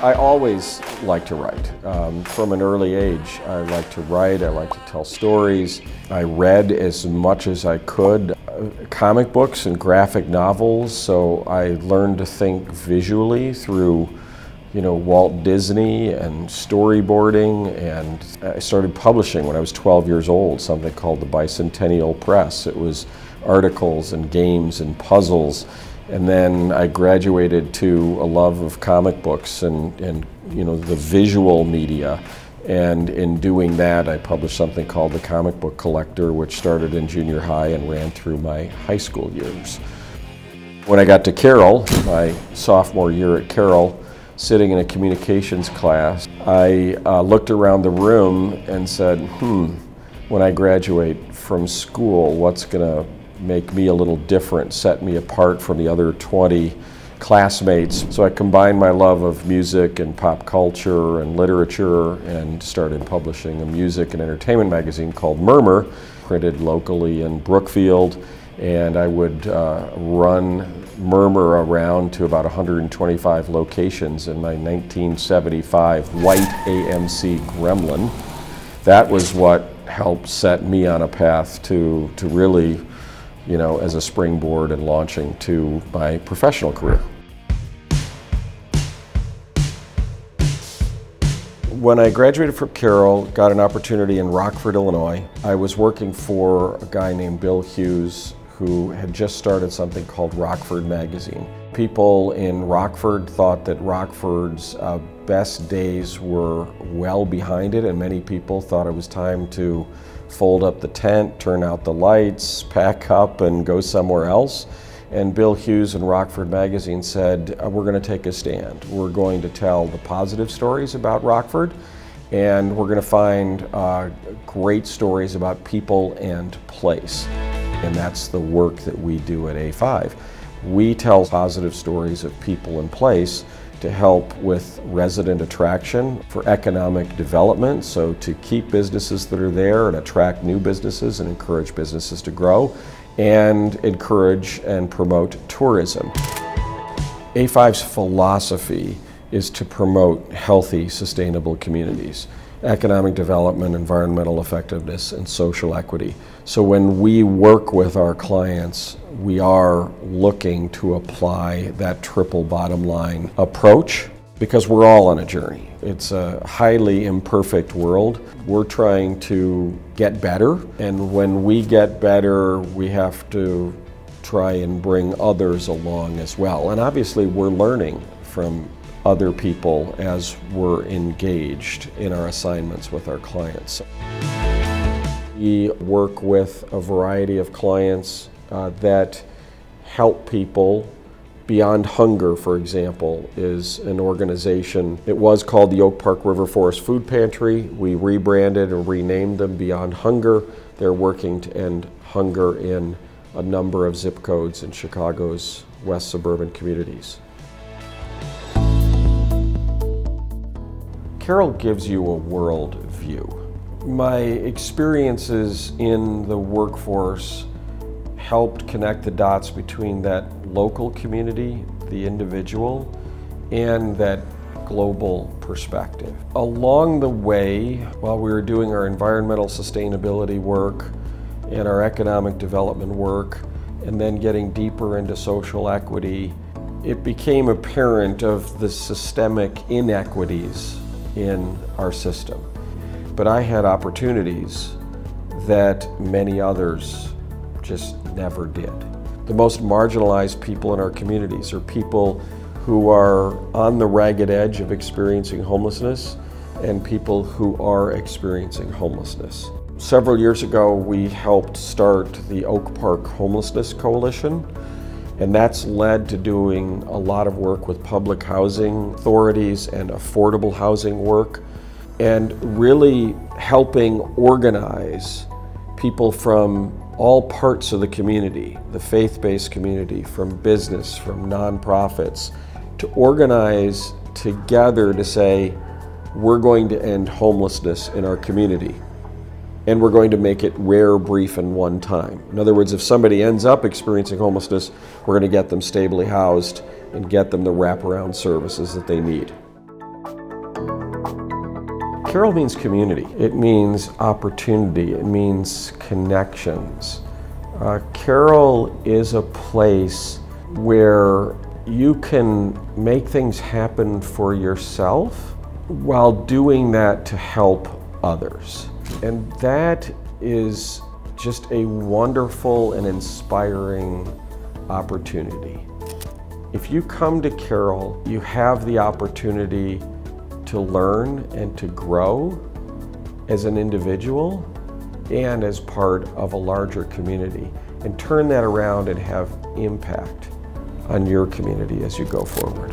I always like to write. From an early age, I like to write, I like to tell stories. I read as much as I could, comic books and graphic novels, so I learned to think visually through Walt Disney and storyboarding, and I started publishing when I was 12 years old, something called the Bicentennial Press. It was articles and games and puzzles, and then I graduated to a love of comic books and the visual media, and in doing that I published something called the Comic Book Collector, which started in junior high and ran through my high school years. When I got to Carroll, my sophomore year at Carroll, sitting in a communications class, I looked around the room and said, when I graduate from school, what's going to make me a little different, set me apart from the other 20 classmates? So I combined my love of music and pop culture and literature and started publishing a music and entertainment magazine called Murmur, printed locally in Brookfield, and I would run Murmur around to about 125 locations in my 1975 white AMC Gremlin. That was what helped set me on a path to really, as a springboard and launching to my professional career. When I graduated from Carroll, got an opportunity in Rockford, Illinois. I was working for a guy named Bill Hughes, who had just started something called Rockford Magazine. People in Rockford thought that Rockford's best days were well behind it, and many people thought it was time to fold up the tent, turn out the lights, pack up and go somewhere else. And Bill Hughes in Rockford Magazine said, we're going to take a stand. We're going to tell the positive stories about Rockford, and we're going to find great stories about people and place. And that's the work that we do at A5. We tell positive stories of people and place to help with resident attraction, for economic development, so to keep businesses that are there and attract new businesses and encourage businesses to grow, and encourage and promote tourism. A5's philosophy is to promote healthy, sustainable communities, economic development, environmental effectiveness, and social equity. So when we work with our clients, we are looking to apply that triple bottom line approach, because we're all on a journey. It's a highly imperfect world. We're trying to get better, and when we get better, we have to try and bring others along as well. And obviously we're learning from other people as we're engaged in our assignments with our clients. We work with a variety of clients that help people. Beyond Hunger, for example, is an organization. It was called the Oak Park River Forest Food Pantry. We rebranded and renamed them Beyond Hunger. They're working to end hunger in a number of zip codes in Chicago's west suburban communities. Carroll gives you a world view. My experiences in the workforce helped connect the dots between that local community, the individual, and that global perspective. Along the way, while we were doing our environmental sustainability work and our economic development work, and then getting deeper into social equity, it became apparent of the systemic inequities in our system. But I had opportunities that many others just never did. The most marginalized people in our communities are people who are on the ragged edge of experiencing homelessness and people who are experiencing homelessness. Several years ago, we helped start the Oak Park Homelessness Coalition, and that's led to doing a lot of work with public housing authorities and affordable housing work, and really helping organize people from all parts of the community, the faith-based community, from business, from nonprofits, to organize together to say, we're going to end homelessness in our community, and we're going to make it rare, brief, and one time. In other words, if somebody ends up experiencing homelessness, we're going to get them stably housed and get them the wraparound services that they need. Carroll means community. It means opportunity. It means connections. Carroll is a place where you can make things happen for yourself while doing that to help others. And that is just a wonderful and inspiring opportunity. If you come to Carroll, you have the opportunity to learn and to grow as an individual and as part of a larger community, and turn that around and have impact on your community as you go forward.